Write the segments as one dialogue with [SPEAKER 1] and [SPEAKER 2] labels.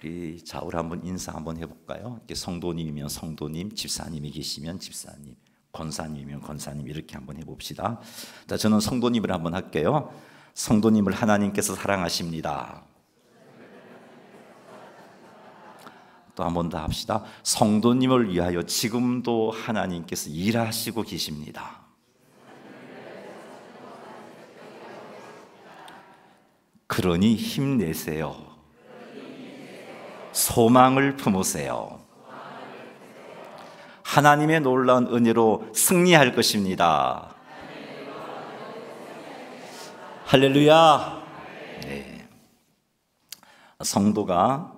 [SPEAKER 1] 우리 좌우로 한번 인사 한번 해볼까요? 이렇게 성도님이면 성도님, 집사님이 계시면 집사님, 권사님이면 권사님 이렇게 한번 해봅시다. 자, 저는 성도님을 한번 할게요. 성도님을 하나님께서 사랑하십니다. 또 한 번 더 합시다. 성도님을 위하여 지금도 하나님께서 일하시고 계십니다. 그러니 힘내세요. 소망을 품으세요. 하나님의 놀라운 은혜로 승리할 것입니다. 할렐루야. 네. 성도가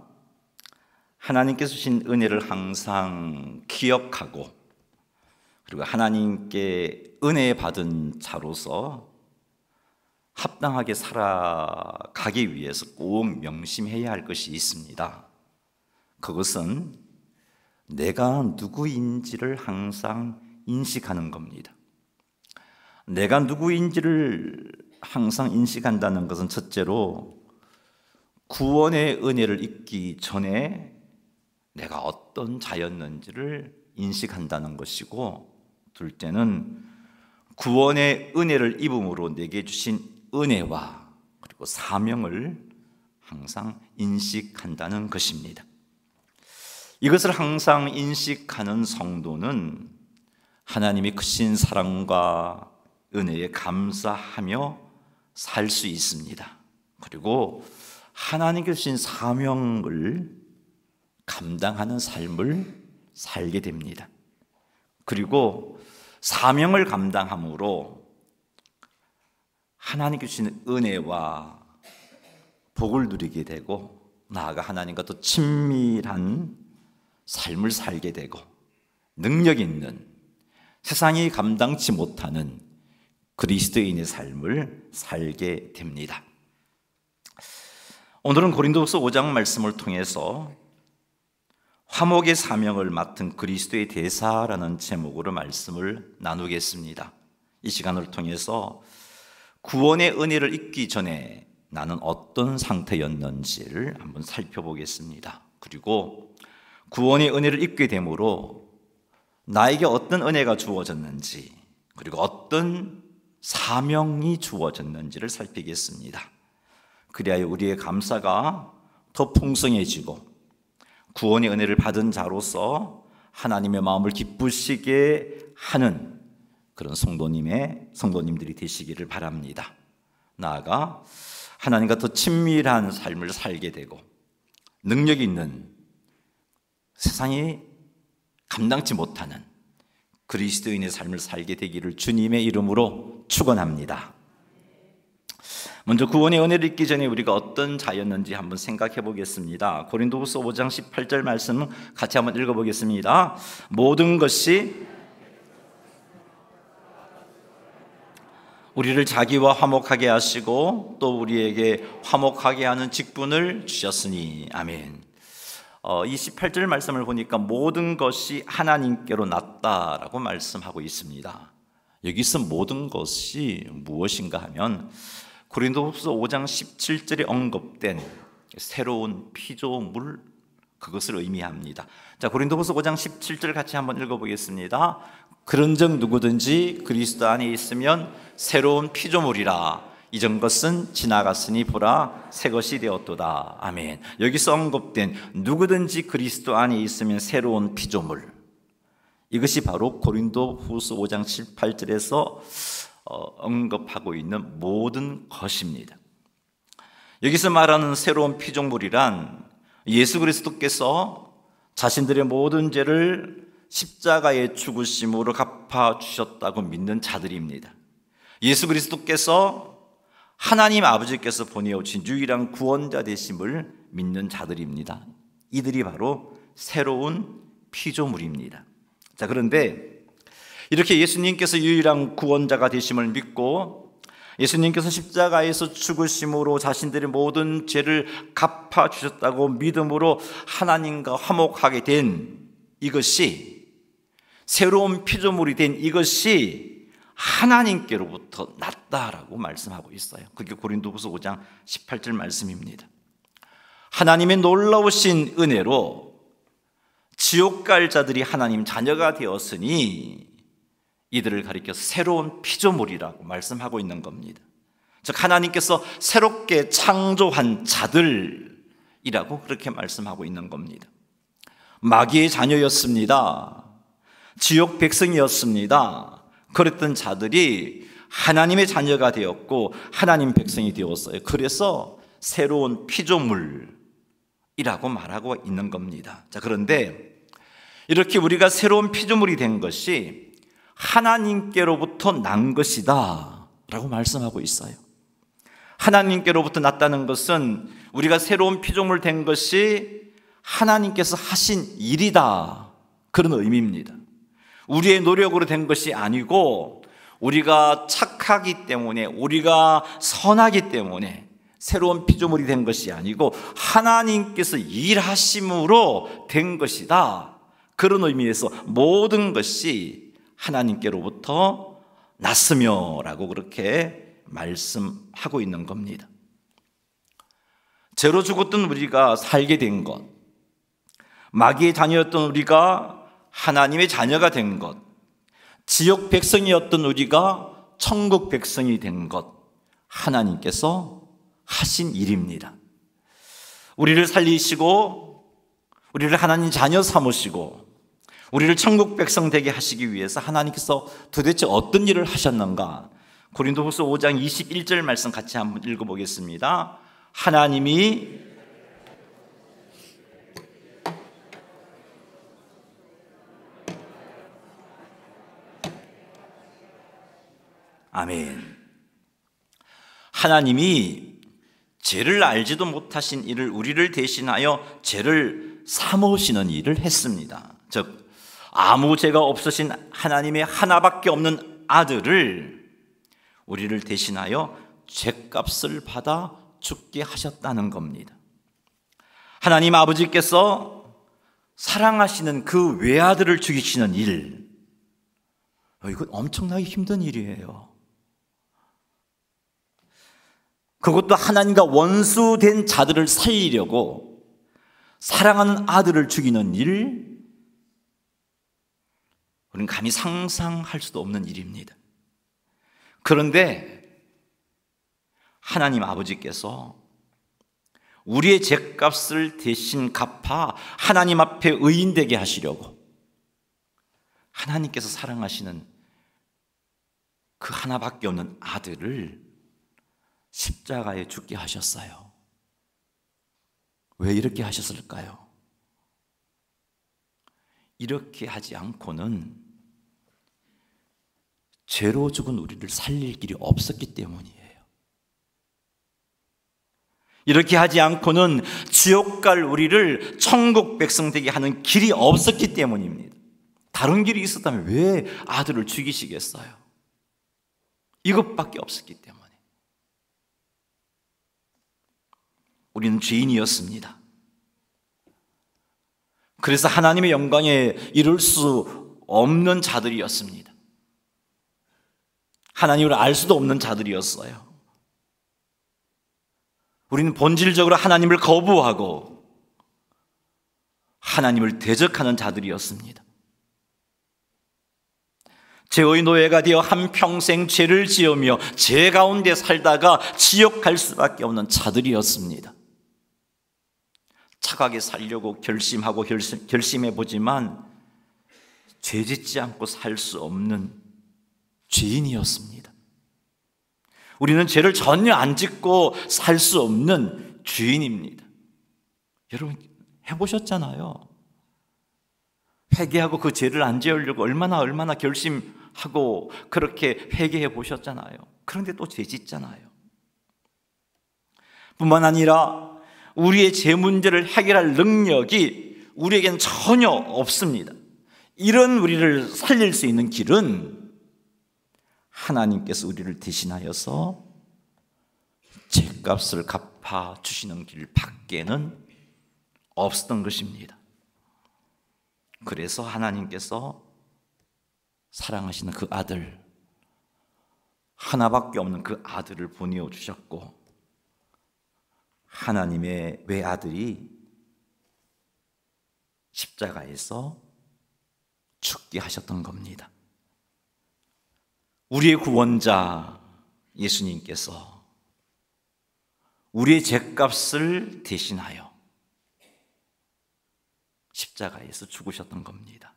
[SPEAKER 1] 하나님께서 주신 은혜를 항상 기억하고, 그리고 하나님께 은혜 받은 자로서 합당하게 살아가기 위해서 꼭 명심해야 할 것이 있습니다. 그것은 내가 누구인지를 항상 인식하는 겁니다. 내가 누구인지를 항상 인식한다는 것은 첫째로 구원의 은혜를 잊기 전에 내가 어떤 자였는지를 인식한다는 것이고, 둘째는 구원의 은혜를 입음으로 내게 주신 은혜와 그리고 사명을 항상 인식한다는 것입니다. 이것을 항상 인식하는 성도는 하나님의 크신 사랑과 은혜에 감사하며 살 수 있습니다. 그리고 하나님께서 주신 사명을 감당하는 삶을 살게 됩니다. 그리고 사명을 감당함으로 하나님께 주시는 은혜와 복을 누리게 되고, 나아가 하나님과 더 친밀한 삶을 살게 되고, 능력 있는, 세상이 감당치 못하는 그리스도인의 삶을 살게 됩니다. 오늘은 고린도후서 5장 말씀을 통해서 화목의 사명을 맡은 그리스도의 대사라는 제목으로 말씀을 나누겠습니다. 이 시간을 통해서 구원의 은혜를 잊기 전에 나는 어떤 상태였는지를 한번 살펴보겠습니다. 그리고 구원의 은혜를 잊게 되므로 나에게 어떤 은혜가 주어졌는지, 그리고 어떤 사명이 주어졌는지를 살피겠습니다. 그리하여 우리의 감사가 더 풍성해지고 구원의 은혜를 받은 자로서 하나님의 마음을 기쁘시게 하는 그런 성도님들이 되시기를 바랍니다. 나아가 하나님과 더 친밀한 삶을 살게 되고, 능력 있는, 세상이 감당치 못하는 그리스도인의 삶을 살게 되기를 주님의 이름으로 축원합니다. 먼저 구원의 은혜를 잊기 전에 우리가 어떤 자였는지 한번 생각해 보겠습니다. 고린도후서 5장 18절 말씀 같이 한번 읽어보겠습니다. 모든 것이 우리를 자기와 화목하게 하시고 또 우리에게 화목하게 하는 직분을 주셨으니. 아멘. 이 18절 말씀을 보니까 모든 것이 하나님께로 났다라고 말씀하고 있습니다. 여기서 모든 것이 무엇인가 하면 고린도후서 5장 17절에 언급된 새로운 피조물, 그것을 의미합니다. 자, 고린도후서 5장 17절 같이 한번 읽어보겠습니다. 그런즉 누구든지 그리스도 안에 있으면 새로운 피조물이라. 이전 것은 지나갔으니 보라 새 것이 되었도다. 아멘. 여기서 언급된 누구든지 그리스도 안에 있으면 새로운 피조물, 이것이 바로 고린도후서 5장 18절에서 언급하고 있는 모든 것입니다. 여기서 말하는 새로운 피조물이란 예수 그리스도께서 자신들의 모든 죄를 십자가의 죽으심으로 갚아주셨다고 믿는 자들입니다. 예수 그리스도께서 하나님 아버지께서 보내오신 유일한 구원자 되심을 믿는 자들입니다. 이들이 바로 새로운 피조물입니다. 자, 그런데 이렇게 예수님께서 유일한 구원자가 되심을 믿고 예수님께서 십자가에서 죽으심으로 자신들의 모든 죄를 갚아주셨다고 믿음으로 하나님과 화목하게 된 이것이, 새로운 피조물이 된 이것이 하나님께로부터 났다라고 말씀하고 있어요. 그게 고린도후서 5장 18절 말씀입니다. 하나님의 놀라우신 은혜로 지옥 갈 자들이 하나님 자녀가 되었으니 이들을 가리켜서 새로운 피조물이라고 말씀하고 있는 겁니다. 즉 하나님께서 새롭게 창조한 자들이라고 그렇게 말씀하고 있는 겁니다. 마귀의 자녀였습니다. 지옥 백성이었습니다. 그랬던 자들이 하나님의 자녀가 되었고 하나님 백성이 되었어요. 그래서 새로운 피조물이라고 말하고 있는 겁니다. 자, 그런데 이렇게 우리가 새로운 피조물이 된 것이 하나님께로부터 난 것이다 라고 말씀하고 있어요. 하나님께로부터 났다는 것은 우리가 새로운 피조물 된 것이 하나님께서 하신 일이다, 그런 의미입니다. 우리의 노력으로 된 것이 아니고 우리가 착하기 때문에, 우리가 선하기 때문에 새로운 피조물이 된 것이 아니고 하나님께서 일하심으로 된 것이다, 그런 의미에서 모든 것이 하나님께로부터 났으며 라고 그렇게 말씀하고 있는 겁니다. 죄로 죽었던 우리가 살게 된 것, 마귀의 자녀였던 우리가 하나님의 자녀가 된 것, 지옥 백성이었던 우리가 천국 백성이 된 것, 하나님께서 하신 일입니다. 우리를 살리시고 우리를 하나님 자녀 삼으시고 우리를 천국 백성 되게 하시기 위해서 하나님께서 도대체 어떤 일을 하셨는가? 고린도후서 5장 21절 말씀 같이 한번 읽어보겠습니다. 하나님이 아멘. 하나님이 죄를 알지도 못하신 이를 우리를 대신하여 죄를 사모시는 일을 했습니다. 즉 아무 죄가 없으신 하나님의 하나밖에 없는 아들을 우리를 대신하여 죄값을 받아 죽게 하셨다는 겁니다. 하나님 아버지께서 사랑하시는 그 외아들을 죽이시는 일, 이건 엄청나게 힘든 일이에요. 그것도 하나님과 원수된 자들을 살리려고 사랑하는 아들을 죽이는 일, 우리는 감히 상상할 수도 없는 일입니다. 그런데 하나님 아버지께서 우리의 죄값을 대신 갚아 하나님 앞에 의인되게 하시려고 하나님께서 사랑하시는 그 하나밖에 없는 아들을 십자가에 죽게 하셨어요. 왜 이렇게 하셨을까요? 이렇게 하지 않고는 죄로 죽은 우리를 살릴 길이 없었기 때문이에요. 이렇게 하지 않고는 지옥 갈 우리를 천국 백성 되게 하는 길이 없었기 때문입니다. 다른 길이 있었다면 왜 아들을 죽이시겠어요? 이것밖에 없었기 때문에. 우리는 죄인이었습니다. 그래서 하나님의 영광에 이룰 수 없는 자들이었습니다. 하나님을 알 수도 없는 자들이었어요. 우리는 본질적으로 하나님을 거부하고 하나님을 대적하는 자들이었습니다. 죄의 노예가 되어 한평생 죄를 지으며 죄 가운데 살다가 지옥 갈 수밖에 없는 자들이었습니다. 착하게 살려고 결심하고 결심해보지만 죄 짓지 않고 살 수 없는 죄인이었습니다. 우리는 죄를 전혀 안 짓고 살 수 없는 죄인입니다. 여러분 해보셨잖아요. 회개하고 그 죄를 안 지으려고 얼마나 결심하고 그렇게 회개해 보셨잖아요. 그런데 또 죄 짓잖아요. 뿐만 아니라 우리의 죄 문제를 해결할 능력이 우리에게는 전혀 없습니다. 이런 우리를 살릴 수 있는 길은 하나님께서 우리를 대신하여서 죄값을 갚아 주시는 길 밖에는 없었던 것입니다. 그래서 하나님께서 사랑하시는 그 아들, 하나밖에 없는 그 아들을 보내어 주셨고 하나님의 외아들이 십자가에서 죽게 하셨던 겁니다. 우리의 구원자 예수님께서 우리의 죄값을 대신하여 십자가에서 죽으셨던 겁니다.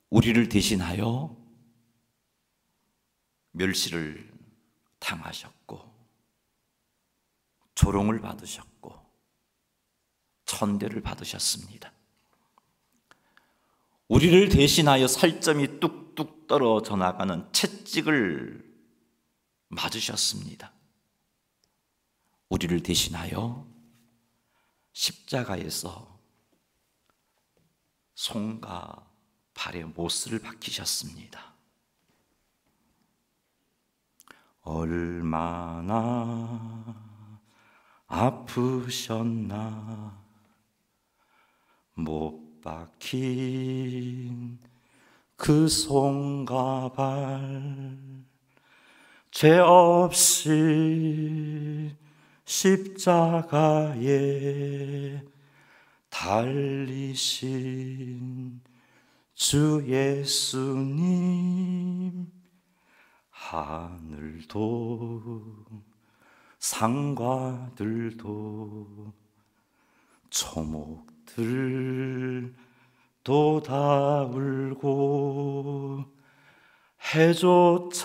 [SPEAKER 1] 우리를 대신하여 멸시를 당하셨고 조롱을 받으셨고 천대를 받으셨습니다. 우리를 대신하여 살점이 뚝뚝 떨어져 나가는 채찍을 맞으셨습니다. 우리를 대신하여 십자가에서 손과 발에 못을 박히셨습니다. 얼마나 아프셨나 못 박힌 그 손과 발 죄 없이 십자가에 달리신 주 예수님 하늘도 상과들도 초목들도 다 울고 해조차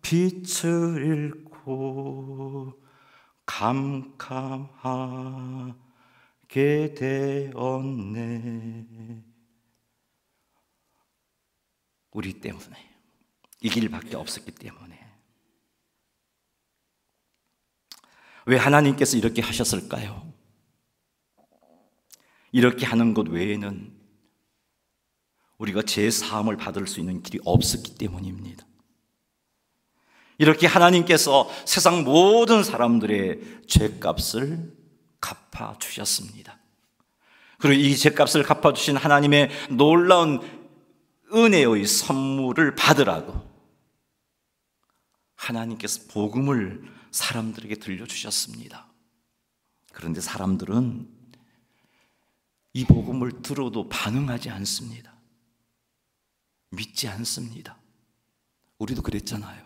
[SPEAKER 1] 빛을 잃고 캄캄하게 되었네. 우리 때문에, 이 길밖에 없었기 때문에. 왜 하나님께서 이렇게 하셨을까요? 이렇게 하는 것 외에는 우리가 죄 사함을 받을 수 있는 길이 없었기 때문입니다. 이렇게 하나님께서 세상 모든 사람들의 죄값을 갚아주셨습니다. 그리고 이 죄값을 갚아주신 하나님의 놀라운 은혜의 선물을 받으라고 하나님께서 복음을 사람들에게 들려주셨습니다. 그런데 사람들은 이 복음을 들어도 반응하지 않습니다. 믿지 않습니다. 우리도 그랬잖아요.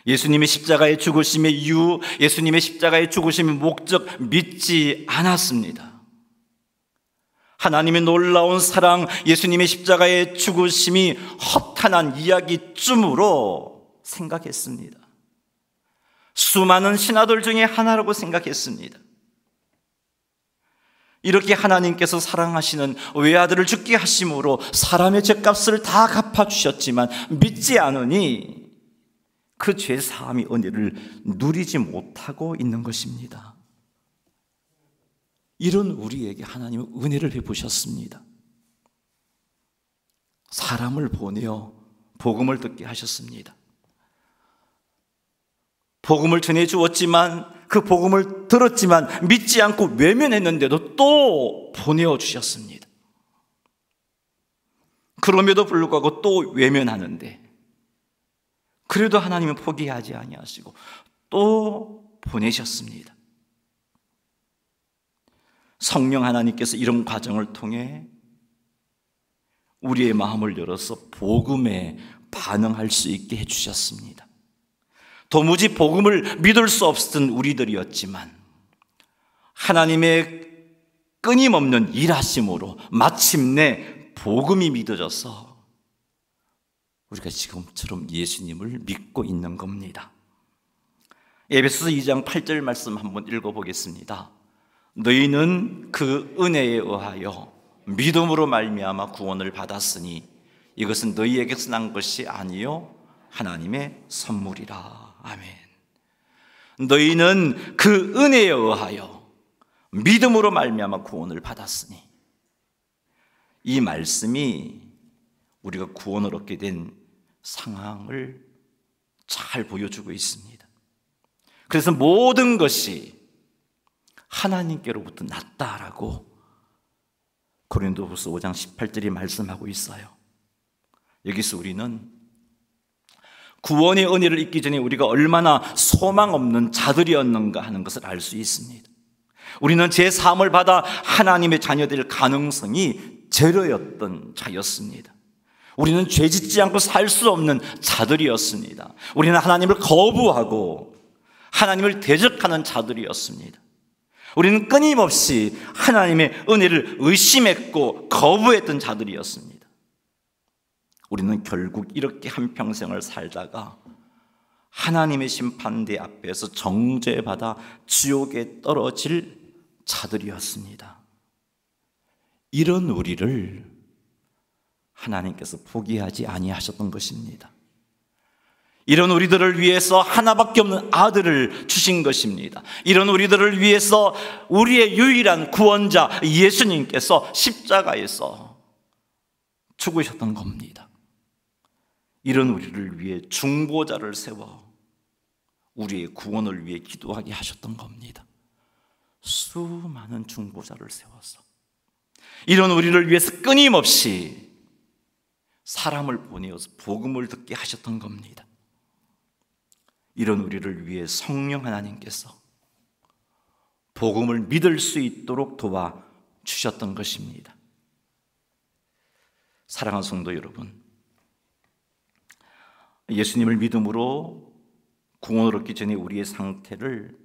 [SPEAKER 1] 예수님의 십자가의 죽으심의 이유, 예수님의 십자가의 죽으심의 목적 믿지 않았습니다. 하나님의 놀라운 사랑, 예수님의 십자가의 죽으심이 허탄한 이야기쯤으로 생각했습니다. 수많은 신하들 중에 하나라고 생각했습니다. 이렇게 하나님께서 사랑하시는 외아들을 죽게 하심으로 사람의 죄값을 다 갚아주셨지만 믿지 않으니 그 죄사함의 은혜를 누리지 못하고 있는 것입니다. 이런 우리에게 하나님은 은혜를 베푸셨습니다. 사람을 보내어 복음을 듣게 하셨습니다. 복음을 전해주었지만 그 복음을 들었지만 믿지 않고 외면했는데도 또 보내어 주셨습니다. 그럼에도 불구하고 또 외면하는데 그래도 하나님은 포기하지 아니하시고 또 보내셨습니다. 성령 하나님께서 이런 과정을 통해 우리의 마음을 열어서 복음에 반응할 수 있게 해주셨습니다. 도무지 복음을 믿을 수 없었던 우리들이었지만 하나님의 끊임없는 일하심으로 마침내 복음이 믿어져서 우리가 지금처럼 예수님을 믿고 있는 겁니다. 에베소서 2장 8절 말씀 한번 읽어보겠습니다. 너희는 그 은혜에 의하여 믿음으로 말미암아 구원을 받았으니 이것은 너희에게서 난 것이 아니요 하나님의 선물이라. 아멘. 너희는 그 은혜에 의하여 믿음으로 말미암아 구원을 받았으니, 이 말씀이 우리가 구원을 얻게 된 상황을 잘 보여주고 있습니다. 그래서 모든 것이 하나님께로부터 났다라고 고린도후서 5장 18절이 말씀하고 있어요. 여기서 우리는 구원의 은혜를 잊기 전에 우리가 얼마나 소망 없는 자들이었는가 하는 것을 알 수 있습니다. 우리는 제 사함을 받아 하나님의 자녀될 가능성이 제로였던 자였습니다. 우리는 죄 짓지 않고 살 수 없는 자들이었습니다. 우리는 하나님을 거부하고 하나님을 대적하는 자들이었습니다. 우리는 끊임없이 하나님의 은혜를 의심했고 거부했던 자들이었습니다. 우리는 결국 이렇게 한평생을 살다가 하나님의 심판대 앞에서 정죄받아 지옥에 떨어질 자들이었습니다. 이런 우리를 하나님께서 포기하지 아니하셨던 것입니다. 이런 우리들을 위해서 하나밖에 없는 아들을 주신 것입니다. 이런 우리들을 위해서 우리의 유일한 구원자 예수님께서 십자가에서 죽으셨던 겁니다. 이런 우리를 위해 중보자를 세워 우리의 구원을 위해 기도하게 하셨던 겁니다. 수많은 중보자를 세워서 이런 우리를 위해서 끊임없이 사람을 보내어서 복음을 듣게 하셨던 겁니다. 이런 우리를 위해 성령 하나님께서 복음을 믿을 수 있도록 도와주셨던 것입니다. 사랑하는 성도 여러분, 예수님을 믿음으로 구원을 얻기 전에 우리의 상태를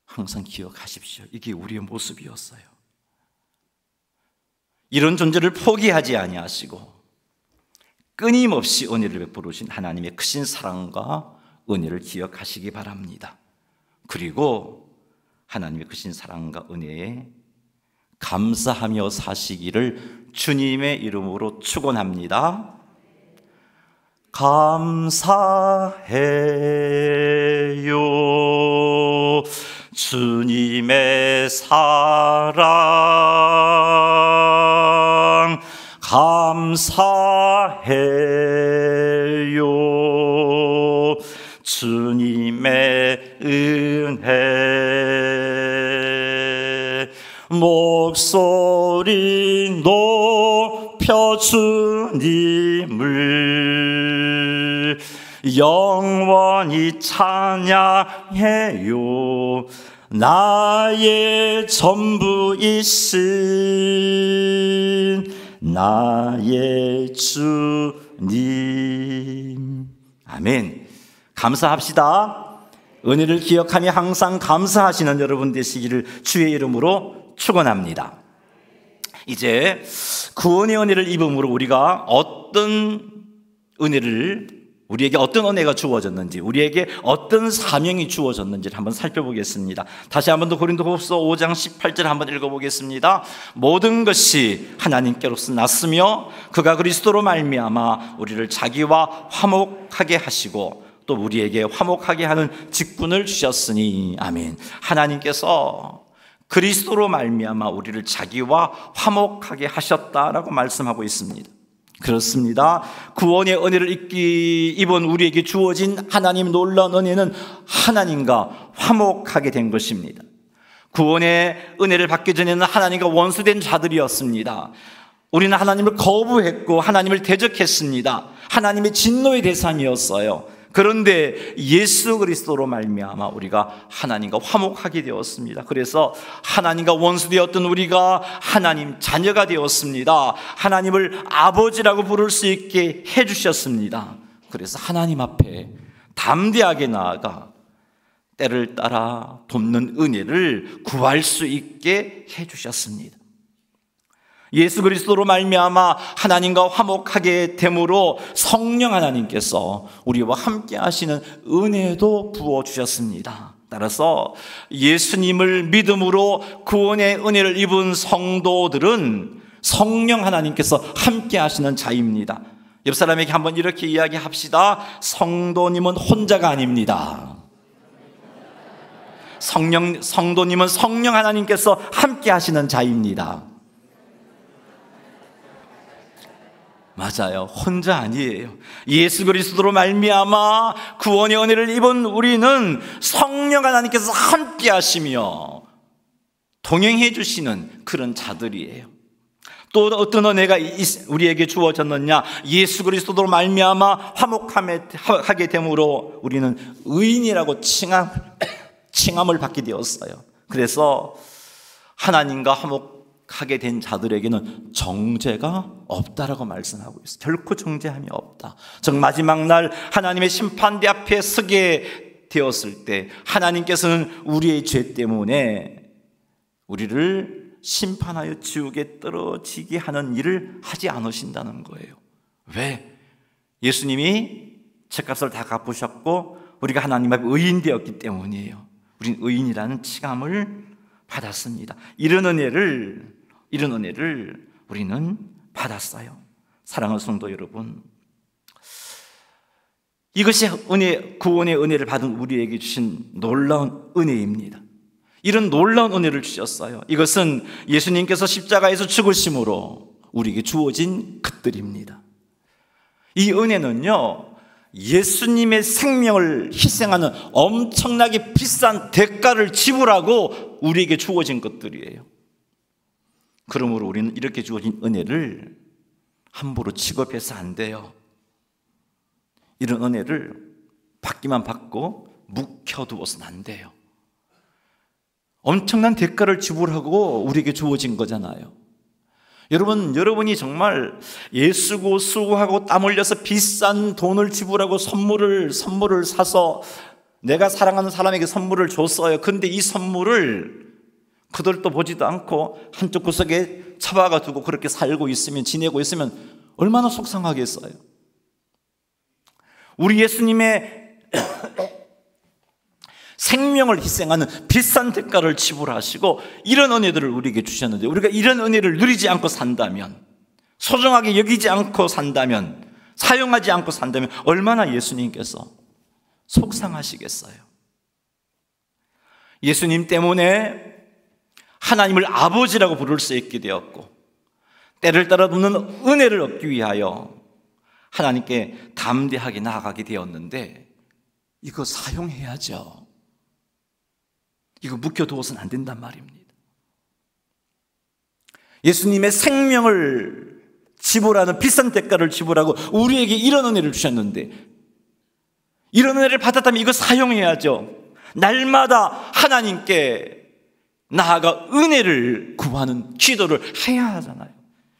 [SPEAKER 1] 항상 기억하십시오. 이게 우리의 모습이었어요. 이런 존재를 포기하지 아니하시고 끊임없이 은혜를 베풀어 주신 하나님의 크신 사랑과 은혜를 기억하시기 바랍니다. 그리고 하나님의 크신 사랑과 은혜에 감사하며 사시기를 주님의 이름으로 축원합니다. 감사해요. 주님의 사랑 감사해요. 주님의 은혜 목소리 높여 주님을 영원히 찬양해요. 나의 전부이신 나의 주님. 아멘. 감사합시다. 은혜를 기억하며 항상 감사하시는 여러분 되시기를 주의 이름으로 축원합니다. 이제 구원의 은혜를 입음으로 우리가 우리에게 어떤 은혜가 주어졌는지, 우리에게 어떤 사명이 주어졌는지를 한번 살펴보겠습니다. 다시 한번 더 고린도후서 5장 18절 한번 읽어보겠습니다. 모든 것이 하나님께로서 났으며 그가 그리스도로 말미암아 우리를 자기와 화목하게 하시고 또 우리에게 화목하게 하는 직분을 주셨으니 아멘. 하나님께서 그리스도로 말미암아 우리를 자기와 화목하게 하셨다라고 말씀하고 있습니다. 그렇습니다. 구원의 은혜를 입은 우리에게 주어진 하나님 놀라운 은혜는 하나님과 화목하게 된 것입니다. 구원의 은혜를 받기 전에는 하나님과 원수된 자들이었습니다. 우리는 하나님을 거부했고 하나님을 대적했습니다. 하나님의 진노의 대상이었어요. 그런데 예수 그리스도로 말미암아 우리가 하나님과 화목하게 되었습니다. 그래서 하나님과 원수되었던 우리가 하나님 자녀가 되었습니다. 하나님을 아버지라고 부를 수 있게 해주셨습니다. 그래서 하나님 앞에 담대하게 나아가 때를 따라 돕는 은혜를 구할 수 있게 해주셨습니다. 예수 그리스도로 말미암아 하나님과 화목하게 됨으로 성령 하나님께서 우리와 함께 하시는 은혜도 부어주셨습니다. 따라서 예수님을 믿음으로 구원의 은혜를 입은 성도들은 성령 하나님께서 함께 하시는 자입니다. 옆 사람에게 한번 이렇게 이야기합시다. 성도님은 혼자가 아닙니다. 성도님은 성령 하나님께서 함께 하시는 자입니다. 맞아요. 혼자 아니에요. 예수 그리스도로 말미암아 구원의 은혜를 입은 우리는 성령 하나님께서 함께 하시며 동행해 주시는 그런 자들이에요. 또 어떤 은혜가 우리에게 주어졌느냐? 예수 그리스도로 말미암아 화목하게 됨으로 우리는 의인이라고 칭함을 받게 되었어요. 그래서 하나님과 화목하게 된 자들에게는 정죄가 없다라고 말씀하고 있어요. 결코 정죄함이 없다. 정 마지막 날 하나님의 심판대 앞에 서게 되었을 때 하나님께서는 우리의 죄 때문에 우리를 심판하여 지옥에 떨어지게 하는 일을 하지 않으신다는 거예요. 왜? 예수님이 죄값을 다 갚으셨고 우리가 하나님 앞에 의인 되었기 때문이에요. 우린 의인이라는 칭함을 받았습니다. 이런 은혜를 우리는 받았어요. 사랑하는 성도 여러분, 이것이 구원의 은혜를 받은 우리에게 주신 놀라운 은혜입니다. 이런 놀라운 은혜를 주셨어요. 이것은 예수님께서 십자가에서 죽으심으로 우리에게 주어진 것들입니다. 이 은혜는요, 예수님의 생명을 희생하는 엄청나게 비싼 대가를 지불하고 우리에게 주어진 것들이에요. 그러므로 우리는 이렇게 주어진 은혜를 함부로 취급해서 안 돼요. 이런 은혜를 받기만 받고 묵혀두어서는 안 돼요. 엄청난 대가를 지불하고 우리에게 주어진 거잖아요. 여러분이 정말 예수고 수고하고 땀 흘려서 비싼 돈을 지불하고 선물을 사서 내가 사랑하는 사람에게 선물을 줬어요. 그런데 이 선물을 그들도 보지도 않고 한쪽 구석에 처박아 두고 그렇게 살고 있으면, 지내고 있으면 얼마나 속상하겠어요. 우리 예수님의 생명을 희생하는 비싼 대가를 지불하시고 이런 은혜들을 우리에게 주셨는데, 우리가 이런 은혜를 누리지 않고 산다면, 소중하게 여기지 않고 산다면, 사용하지 않고 산다면 얼마나 예수님께서 속상하시겠어요. 예수님 때문에 하나님을 아버지라고 부를 수 있게 되었고, 때를 따라 눕는 은혜를 얻기 위하여 하나님께 담대하게 나아가게 되었는데, 이거 사용해야죠. 이거 묵혀두어서는 안 된단 말입니다. 예수님의 생명을 지불하는 비싼 대가를 지불하고 우리에게 이런 은혜를 주셨는데, 이런 은혜를 받았다면 이거 사용해야죠. 날마다 하나님께 나아가 은혜를 구하는 기도를 해야 하잖아요.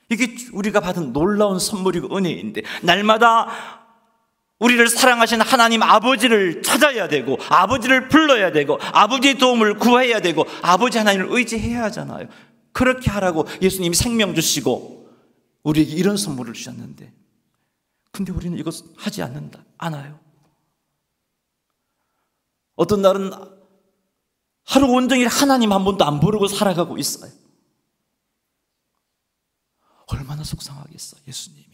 [SPEAKER 1] 이게 우리가 받은 놀라운 선물이고 은혜인데, 날마다 우리를 사랑하시는 하나님 아버지를 찾아야 되고, 아버지를 불러야 되고, 아버지의 도움을 구해야 되고, 아버지 하나님을 의지해야 하잖아요. 그렇게 하라고 예수님이 생명 주시고 우리에게 이런 선물을 주셨는데, 근데 우리는 이것 하지 않아요. 어떤 날은 하루 온종일 하나님 한 번도 안 부르고 살아가고 있어요. 얼마나 속상하겠어, 예수님이.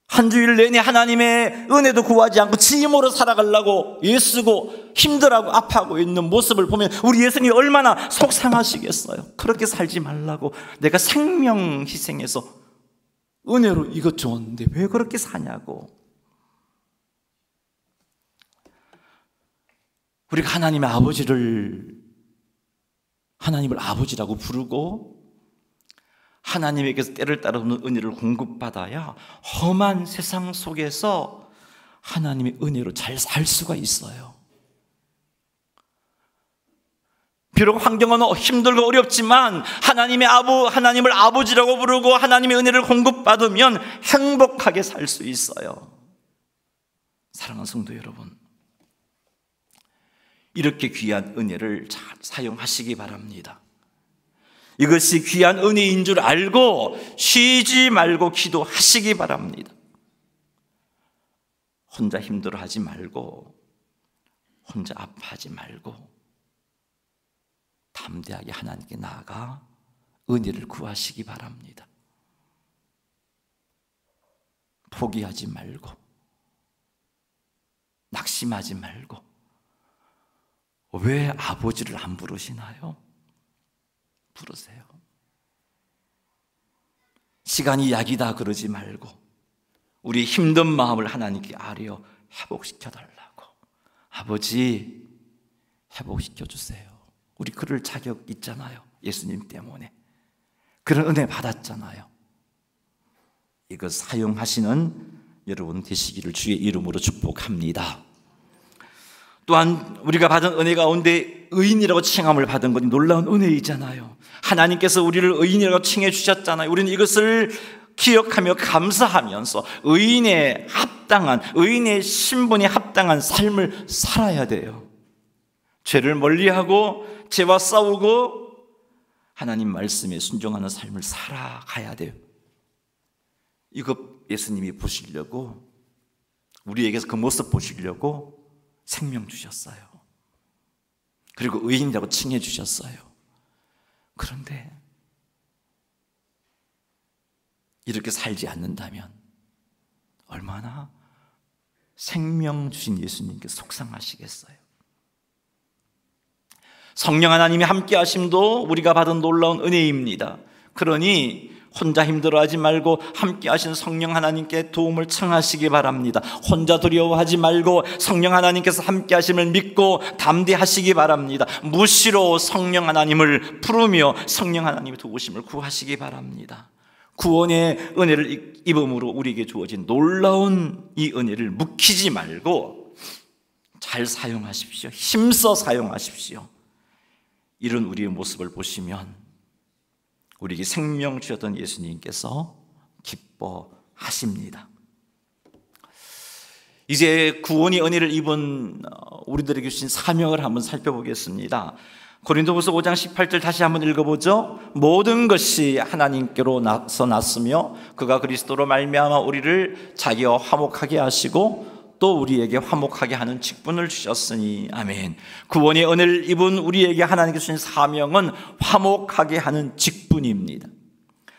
[SPEAKER 1] 한 주일 내내 하나님의 은혜도 구하지 않고 지 힘으로 살아가려고 애쓰고 힘들어하고 아파하고 있는 모습을 보면 우리 예수님이 얼마나 속상하시겠어요. 그렇게 살지 말라고 내가 생명 희생해서 은혜로 이것 줬는데 왜 그렇게 사냐고. 우리가 하나님의 하나님을 아버지라고 부르고 하나님에게서 때를 따르는 은혜를 공급받아야 험한 세상 속에서 하나님의 은혜로 잘 살 수가 있어요. 비록 환경은 힘들고 어렵지만 하나님을 아버지라고 부르고 하나님의 은혜를 공급받으면 행복하게 살 수 있어요. 사랑하는 성도 여러분, 이렇게 귀한 은혜를 잘 사용하시기 바랍니다. 이것이 귀한 은혜인 줄 알고 쉬지 말고 기도하시기 바랍니다. 혼자 힘들어하지 말고, 혼자 아파하지 말고 담대하게 하나님께 나아가 은혜를 구하시기 바랍니다. 포기하지 말고, 낙심하지 말고. 왜 아버지를 안 부르시나요? 부르세요. 시간이 약이다 그러지 말고 우리 힘든 마음을 하나님께 아뢰어 회복시켜 달라고. 아버지, 회복시켜 주세요. 우리 그럴 자격 있잖아요. 예수님 때문에. 그런 은혜 받았잖아요. 이거 사용하시는 여러분 되시기를 주의 이름으로 축복합니다. 또한 우리가 받은 은혜 가운데 의인이라고 칭함을 받은 것이 놀라운 은혜이잖아요. 하나님께서 우리를 의인이라고 칭해 주셨잖아요. 우리는 이것을 기억하며 감사하면서 의인의 합당한, 의인의 신분에 합당한 삶을 살아야 돼요. 죄를 멀리하고 죄와 싸우고 하나님 말씀에 순종하는 삶을 살아가야 돼요. 이거 예수님이 보시려고, 우리에게서 그 모습 보시려고 생명 주셨어요. 그리고 의인이라고 칭해 주셨어요. 그런데 이렇게 살지 않는다면 얼마나 생명 주신 예수님께 속상하시겠어요. 성령 하나님이 함께 하심도 우리가 받은 놀라운 은혜입니다. 그러니 혼자 힘들어하지 말고 함께 하신 성령 하나님께 도움을 청하시기 바랍니다. 혼자 두려워하지 말고 성령 하나님께서 함께 하심을 믿고 담대하시기 바랍니다. 무시로 성령 하나님을 부르며 성령 하나님의 도우심을 구하시기 바랍니다. 구원의 은혜를 입음으로 우리에게 주어진 놀라운 이 은혜를 묵히지 말고 잘 사용하십시오. 힘써 사용하십시오. 이런 우리의 모습을 보시면 우리에게 생명 주셨던 예수님께서 기뻐하십니다. 이제 구원의 은혜를 입은 우리들에게 주신 사명을 한번 살펴보겠습니다. 고린도후서 5장 18절 다시 한번 읽어보죠. 모든 것이 하나님께로서 났으며 그가 그리스도로 말미암아 우리를 자기와 화목하게 하시고 또 우리에게 화목하게 하는 직분을 주셨으니 아멘. 구원의 은혜를 입은 우리에게 하나님께서 주신 사명은 화목하게 하는 직분입니다.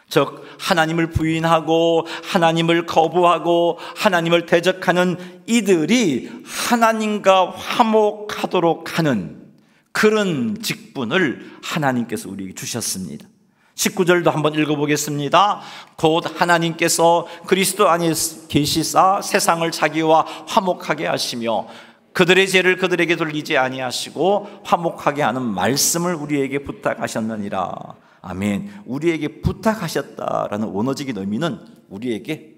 [SPEAKER 1] 즉 하나님을 부인하고 하나님을 거부하고 하나님을 대적하는 이들이 하나님과 화목하도록 하는 그런 직분을 하나님께서 우리에게 주셨습니다. 19절도 한번 읽어보겠습니다. 곧 하나님께서 그리스도 안에 계시사 세상을 자기와 화목하게 하시며 그들의 죄를 그들에게 돌리지 아니하시고 화목하게 하는 말씀을 우리에게 부탁하셨느니라. 아멘. 우리에게 부탁하셨다라는 원어적인 의미는 우리에게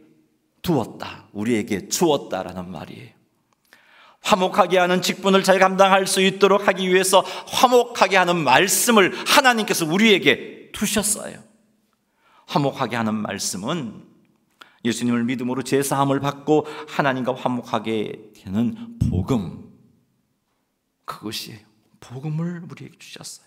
[SPEAKER 1] 두었다, 우리에게 주었다라는 말이에요. 화목하게 하는 직분을 잘 감당할 수 있도록 하기 위해서 화목하게 하는 말씀을 하나님께서 우리에게 두셨어요. 화목하게 하는 말씀은 예수님을 믿음으로 제사함을 받고 하나님과 화목하게 되는 복음, 그것이에요. 복음을 우리에게 주셨어요.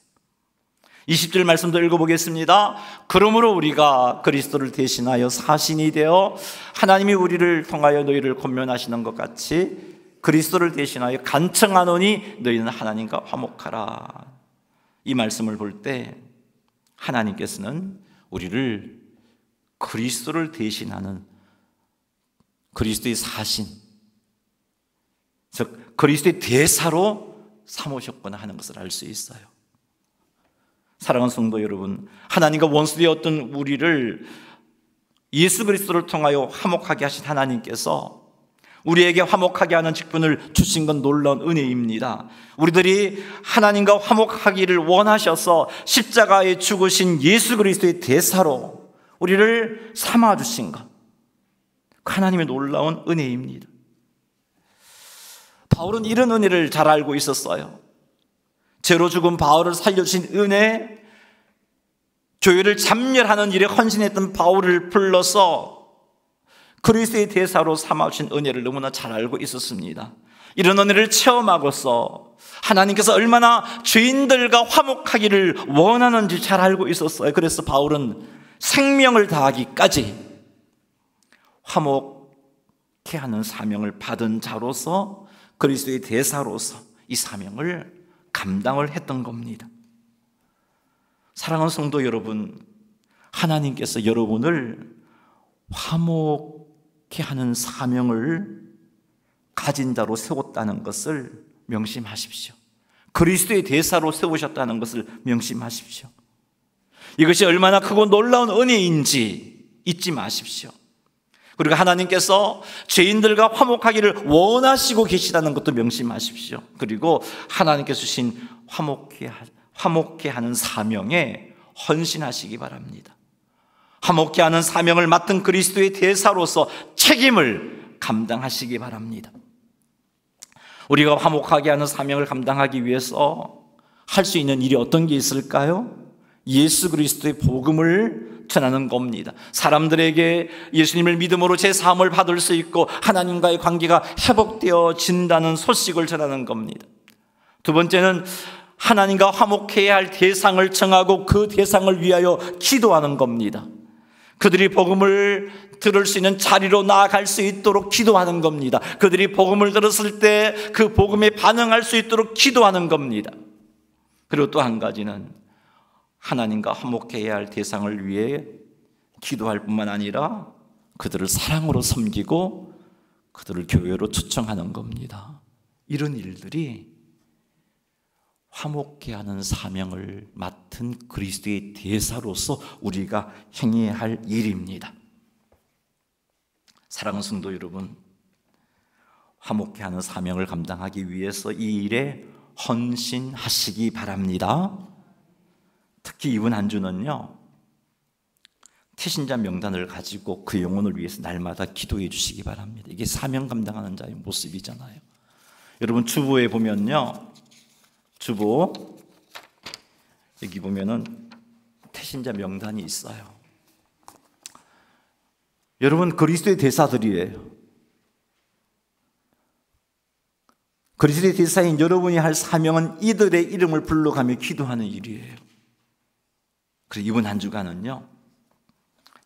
[SPEAKER 1] 20절 말씀도 읽어보겠습니다. 그러므로 우리가 그리스도를 대신하여 사신이 되어 하나님이 우리를 통하여 너희를 권면하시는 것 같이 그리스도를 대신하여 간청하노니 너희는 하나님과 화목하라. 이 말씀을 볼 때 하나님께서는 우리를 그리스도를 대신하는 그리스도의 사신, 즉 그리스도의 대사로 삼으셨구나 하는 것을 알 수 있어요. 사랑하는 성도 여러분, 하나님과 원수되었던 우리를 예수 그리스도를 통하여 화목하게 하신 하나님께서 우리에게 화목하게 하는 직분을 주신 건 놀라운 은혜입니다. 우리들이 하나님과 화목하기를 원하셔서 십자가에 죽으신 예수 그리스도의 대사로 우리를 삼아주신 것, 하나님의 놀라운 은혜입니다. 바울은 이런 은혜를 잘 알고 있었어요. 죄로 죽은 바울을 살려주신 은혜, 교회를 참멸하는 일에 헌신했던 바울을 불러서 그리스도의 대사로 삼아주신 은혜를 너무나 잘 알고 있었습니다. 이런 은혜를 체험하고서 하나님께서 얼마나 죄인들과 화목하기를 원하는지 잘 알고 있었어요. 그래서 바울은 생명을 다하기까지 화목케 하는 사명을 받은 자로서 그리스도의 대사로서 이 사명을 감당을 했던 겁니다. 사랑하는 성도 여러분, 하나님께서 여러분을 화목케 하는 사명을 가진 자로 세웠다는 것을 명심하십시오. 그리스도의 대사로 세우셨다는 것을 명심하십시오. 이것이 얼마나 크고 놀라운 은혜인지 잊지 마십시오. 그리고 하나님께서 죄인들과 화목하기를 원하시고 계시다는 것도 명심하십시오. 그리고 하나님께서 주신 화목케 하는 사명에 헌신하시기 바랍니다. 화목케 하는 사명을 맡은 그리스도의 대사로서 책임을 감당하시기 바랍니다. 우리가 화목하게 하는 사명을 감당하기 위해서 할 수 있는 일이 어떤 게 있을까요? 예수 그리스도의 복음을 전하는 겁니다. 사람들에게 예수님을 믿음으로 제사함을 받을 수 있고 하나님과의 관계가 회복되어진다는 소식을 전하는 겁니다. 두 번째는 하나님과 화목해야 할 대상을 정하고 그 대상을 위하여 기도하는 겁니다. 그들이 복음을 들을 수 있는 자리로 나아갈 수 있도록 기도하는 겁니다. 그들이 복음을 들었을 때 그 복음에 반응할 수 있도록 기도하는 겁니다. 그리고 또 한 가지는 하나님과 화목해야 할 대상을 위해 기도할 뿐만 아니라 그들을 사랑으로 섬기고 그들을 교회로 초청하는 겁니다. 이런 일들이 화목케 하는 사명을 맡은 그리스도의 대사로서 우리가 행해야 할 일입니다. 사랑하는 성도 여러분, 화목케 하는 사명을 감당하기 위해서 이 일에 헌신하시기 바랍니다. 특히 이번 한 주는요, 태신자 명단을 가지고 그 영혼을 위해서 날마다 기도해 주시기 바랍니다. 이게 사명 감당하는 자의 모습이잖아요. 여러분, 주보에 보면요, 주보 여기 보면은 태신자 명단이 있어요. 여러분, 그리스도의 대사들이에요. 그리스도의 대사인 여러분이 할 사명은 이들의 이름을 불러가며 기도하는 일이에요. 그래서 이번 한 주간은요,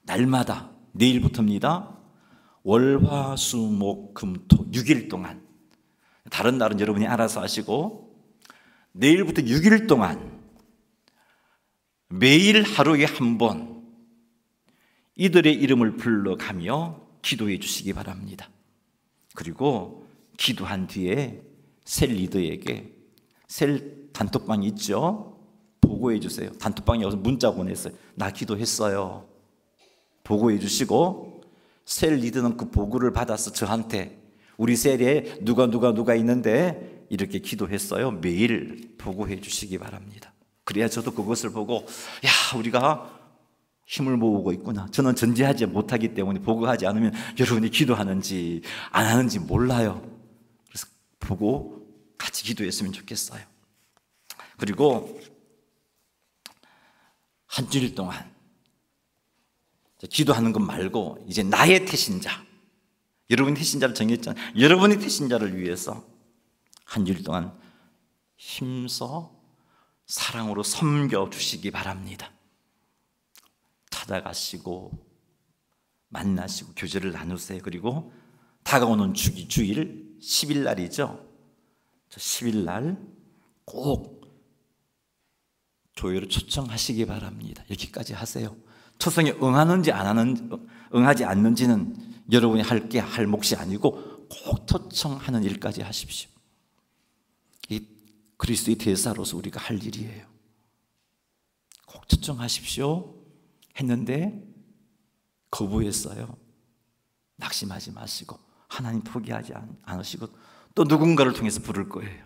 [SPEAKER 1] 날마다 내일부터입니다. 월, 화, 수, 목, 금, 토 6일 동안, 다른 날은 여러분이 알아서 하시고 내일부터 6일 동안 매일 하루에 한 번 이들의 이름을 불러가며 기도해 주시기 바랍니다. 그리고 기도한 뒤에 셀 리더에게, 셀 단톡방이 있죠? 보고해 주세요. 단톡방에 와서 문자 보냈어요. 나 기도했어요. 보고해 주시고, 셀 리더는 그 보고를 받아서 저한테 우리 셀에 누가 있는데 이렇게 기도했어요. 매일 보고해 주시기 바랍니다. 그래야 저도 그것을 보고, 야, 우리가 힘을 모으고 있구나. 저는 전제하지 못하기 때문에 보고하지 않으면 여러분이 기도하는지 안 하는지 몰라요. 그래서 보고 같이 기도했으면 좋겠어요. 그리고 한 주일 동안 기도하는 것 말고 이제 나의 태신자, 여러분이 태신자를 정했잖아요. 여러분이 태신자를 위해서 한 주일 동안 힘써 사랑으로 섬겨주시기 바랍니다. 찾아가시고 만나시고 교제를 나누세요. 그리고 다가오는 주일 10일 날이죠. 저 10일 날 꼭 교회로 초청하시기 바랍니다. 여기까지 하세요. 초청에 응하지 않는지는 여러분이 할 몫이 아니고 꼭 초청하는 일까지 하십시오. 이 그리스도의 대사로서 우리가 할 일이에요. 꼭 초청하십시오 했는데 거부했어요. 낙심하지 마시고 하나님 포기하지 않으시고 또 누군가를 통해서 부를 거예요.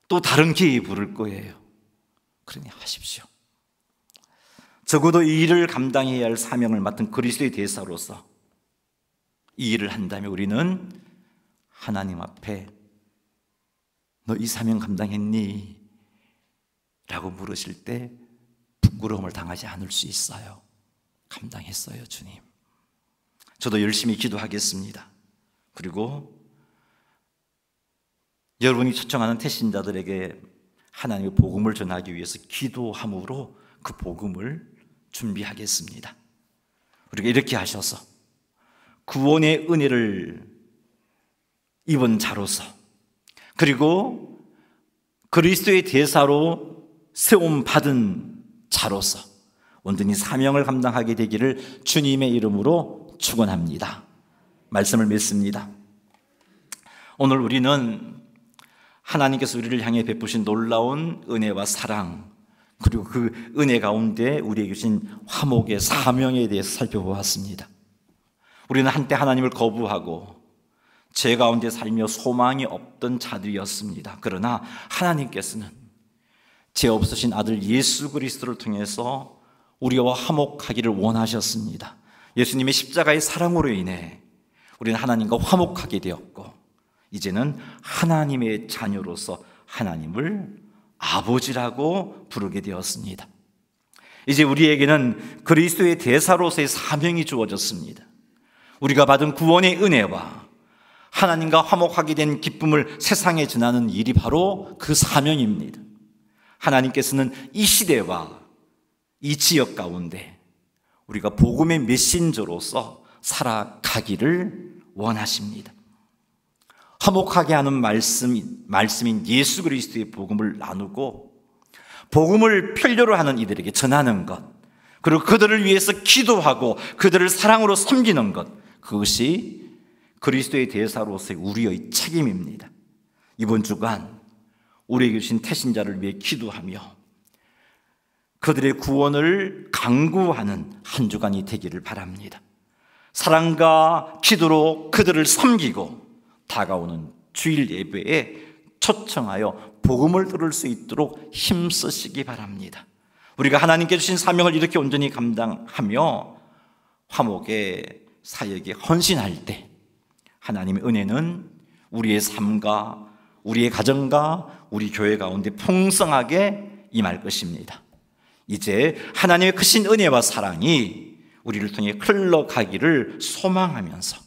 [SPEAKER 1] 또 다른 기회에 부를 거예요. 그러니 하십시오. 적어도 이 일을 감당해야 할 사명을 맡은 그리스도의 대사로서 이 일을 한다면 우리는 하나님 앞에 너 이 사명 감당했니? 라고 물으실 때 부끄러움을 당하지 않을 수 있어요. 감당했어요, 주님. 저도 열심히 기도하겠습니다. 그리고 여러분이 초청하는 태신자들에게 하나님의 복음을 전하기 위해서 기도함으로 그 복음을 준비하겠습니다. 우리가 이렇게 하셔서 구원의 은혜를 입은 자로서, 그리고 그리스도의 대사로 세움 받은 자로서 온전히 사명을 감당하게 되기를 주님의 이름으로 축원합니다. 말씀을 맺습니다. 오늘 우리는 하나님께서 우리를 향해 베푸신 놀라운 은혜와 사랑, 그리고 그 은혜 가운데 우리에게 주신 화목의 사명에 대해서 살펴보았습니다. 우리는 한때 하나님을 거부하고 죄 가운데 살며 소망이 없던 자들이었습니다. 그러나 하나님께서는 죄 없으신 아들 예수 그리스도를 통해서 우리와 화목하기를 원하셨습니다. 예수님의 십자가의 사랑으로 인해 우리는 하나님과 화목하게 되었고, 이제는 하나님의 자녀로서 하나님을 아버지라고 부르게 되었습니다. 이제 우리에게는 그리스도의 대사로서의 사명이 주어졌습니다. 우리가 받은 구원의 은혜와 하나님과 화목하게 된 기쁨을 세상에 전하는 일이 바로 그 사명입니다. 하나님께서는 이 시대와 이 지역 가운데 우리가 복음의 메신저로서 살아가기를 원하십니다. 화목하게 하는 말씀인 예수 그리스도의 복음을 나누고 복음을 필요로 하는 이들에게 전하는 것, 그리고 그들을 위해서 기도하고 그들을 사랑으로 섬기는 것, 그것이 그리스도의 대사로서의 우리의 책임입니다. 이번 주간 우리에게 주신 태신자를 위해 기도하며 그들의 구원을 강구하는 한 주간이 되기를 바랍니다. 사랑과 기도로 그들을 섬기고 다가오는 주일 예배에 초청하여 복음을 들을 수 있도록 힘쓰시기 바랍니다. 우리가 하나님께 주신 사명을 이렇게 온전히 감당하며 화목의 사역에 헌신할 때 하나님의 은혜는 우리의 삶과 우리의 가정과 우리 교회 가운데 풍성하게 임할 것입니다. 이제 하나님의 크신 은혜와 사랑이 우리를 통해 흘러가기를 소망하면서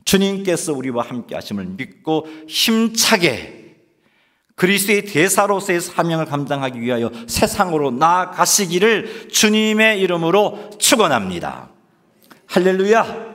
[SPEAKER 1] 주님께서 우리와 함께 하심을 믿고 힘차게 그리스도의 대사로서의 사명을 감당하기 위하여 세상으로 나아가시기를 주님의 이름으로 축원합니다. 할렐루야.